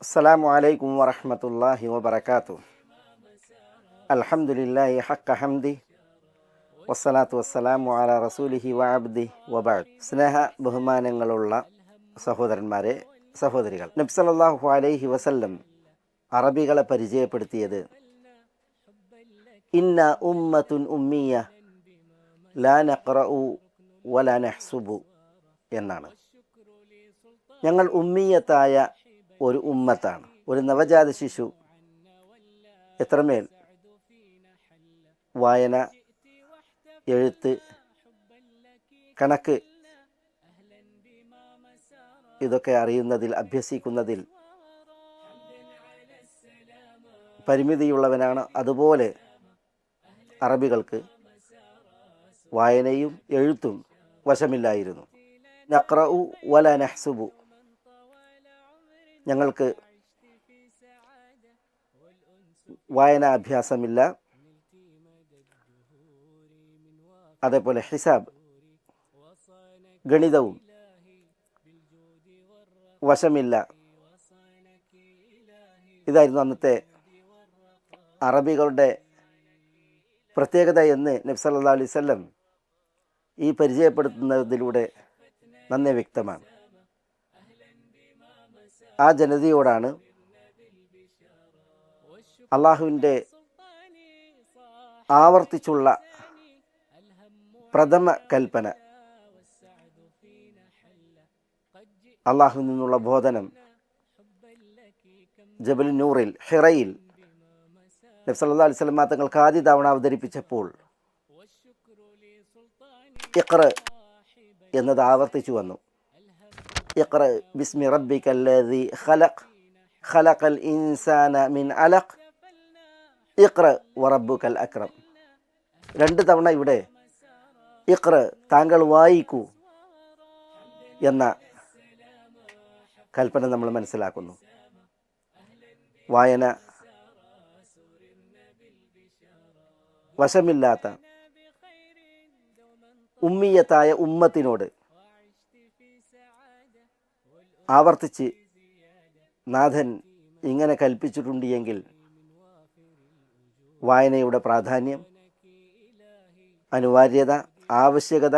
അസ്സലാമു അലൈക്കും വറഹ്മത്തുള്ളാഹി വബറകാതുഹു. അൽഹംദുലില്ലാഹി ഹഖ്ക ഹംദി വസ്സലാത്തു വസ്സലാമു അലാ റസൂലിഹി വഅബ്ദിഹി വബഅദ്. സ്നേഹ ബഹുമാനങ്ങളുള്ള സഹോദരന്മാരെ, സഹോദരികൾ, നബി സല്ലല്ലാഹു അലൈഹി വസല്ലം അറബികളെ പരിചയപ്പെടുത്തിയത് ഇന്ന ഉമ്മത്തുൻ ഉമ്മിയ ലാ നഖ്റഉ വലാ നഹ്സുബു എന്നാണ്. ഞങ്ങൾ ഉമ്മിയത്തായ ഒരു ഉമ്മത്താണ്. ഒരു നവജാത ശിശു എത്രമേൽ വായന, എഴുത്ത്, കണക്ക് ഇതൊക്കെ അറിയുന്നതിൽ, അഭ്യസിക്കുന്നതിൽ പരിമിതിയുള്ളവനാണ്. അതുപോലെ അറബികൾക്ക് വായനയും എഴുത്തും വശമില്ലായിരുന്നു. നഖ്റഉ വലാ നഹ്സുബു, ഞങ്ങൾക്ക് വായനാ അഭ്യാസമില്ല. അതേപോലെ ഹിസാബ്, ഗണിതവും വശമില്ല. ഇതായിരുന്നു അന്നത്തെ അറബികളുടെ പ്രത്യേകത എന്ന് നബി സല്ലല്ലാഹു അലൈഹി വസല്ലം ഈ പരിചയപ്പെടുത്തുന്നതിലൂടെ നന്നേ വ്യക്തമാണ്. ആ ജനതയോടാണ് അള്ളാഹുവിൻ്റെ ആവർത്തിച്ചുള്ള പ്രഥമ കൽപ്പന, അള്ളാഹുവിൽ നിന്നുള്ള ബോധനം ജബൽ നൂറിൽ, ഹിറയിൽ നബി സല്ലല്ലാഹു അലൈഹി വസല്ലം തങ്ങൾക്ക് ആദ്യ തവണ അവതരിപ്പിച്ചപ്പോൾ ഇഖ്റ എന്നത് ആവർത്തിച്ചു വന്നു. ഇഖ്റ ബിസ്മി റബ്ബിക്കല്ലദീ ഖലഖ് ഖലഖൽ ഇൻസാന മിൻ അലഖ് ഇഖ്റ വറബ്ബുക്കൽ അക്രം. രണ്ട് തവണ ഇവിടെ ഇഖ്റ, താങ്കൾ വായിക്കൂ എന്ന കൽപ്പന നമ്മൾ മനസ്സിലാക്കുന്നു. വായന വശമില്ലാത്ത ഉമ്മിയത്തായ ഉമ്മത്തിനോട് ആവർത്തിച്ച് നാഥൻ ഇങ്ങനെ കൽപ്പിച്ചിട്ടുണ്ട് എങ്കിൽ വായനയുടെ പ്രാധാന്യം, അനിവാര്യത, ആവശ്യകത,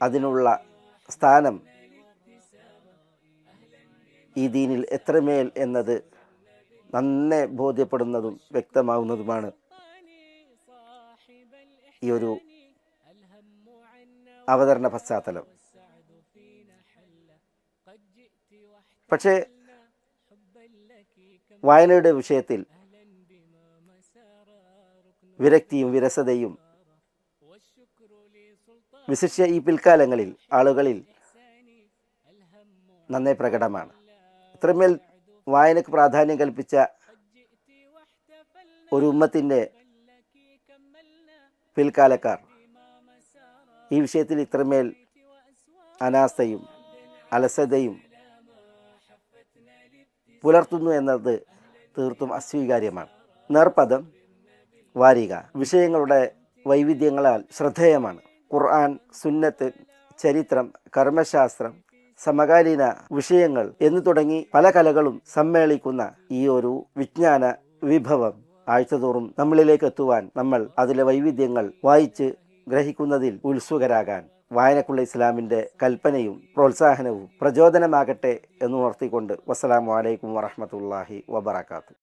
അതിനുള്ള സ്ഥാനം ഈ ദീനിൽ എത്രമേൽ എന്നത് നന്നേ ബോധ്യപ്പെടുന്നതും വ്യക്തമാവുന്നതുമാണ് ഈ ഒരു അവതരണ പശ്ചാത്തലം. പക്ഷേ വായനയുടെ വിഷയത്തിൽ വിരക്തിയും വിരസതയും വിശിഷ്യ ഈ പിൽക്കാലങ്ങളിൽ ആളുകളിൽ നന്നേ പ്രകടമാണ്. ഇത്രമേൽ വായനക്ക് പ്രാധാന്യം കൽപ്പിച്ച ഒരു ഉമ്മത്തിൻ്റെ പിൽക്കാലക്കാർ ഈ വിഷയത്തിൽ ഇത്രമേൽ അനാസ്ഥയും അലസതയും പുലർത്തുന്നു എന്നത് തീർത്തും അസ്വീകാര്യമാണ്. നേർപദം, വാരിക വിഷയങ്ങളുടെ വൈവിധ്യങ്ങളാൽ ശ്രദ്ധേയമാണ്. ഖുർആൻ, സുന്നത്ത്, ചരിത്രം, കർമ്മശാസ്ത്രം, സമകാലീന വിഷയങ്ങൾ എന്നു തുടങ്ങി പല കലകളും സമ്മേളിക്കുന്ന ഈ ഒരു വിജ്ഞാന വിഭവം ആഴ്ചതോറും നമ്മളിലേക്ക് എത്തുവാൻ, നമ്മൾ അതിലെ വൈവിധ്യങ്ങൾ വായിച്ച് ഗ്രഹിക്കുന്നതിൽ ഉത്സുകരാകാൻ വായനക്കുള്ള ഇസ്ലാമിൻ്റെ കൽപ്പനയും പ്രോത്സാഹനവും പ്രചോദനമാകട്ടെ എന്ന് ഉണർത്തിക്കൊണ്ട് വസ്സലാമു അലൈക്കും വറഹ്മത്തുള്ളാഹി വബറകാതുഹു.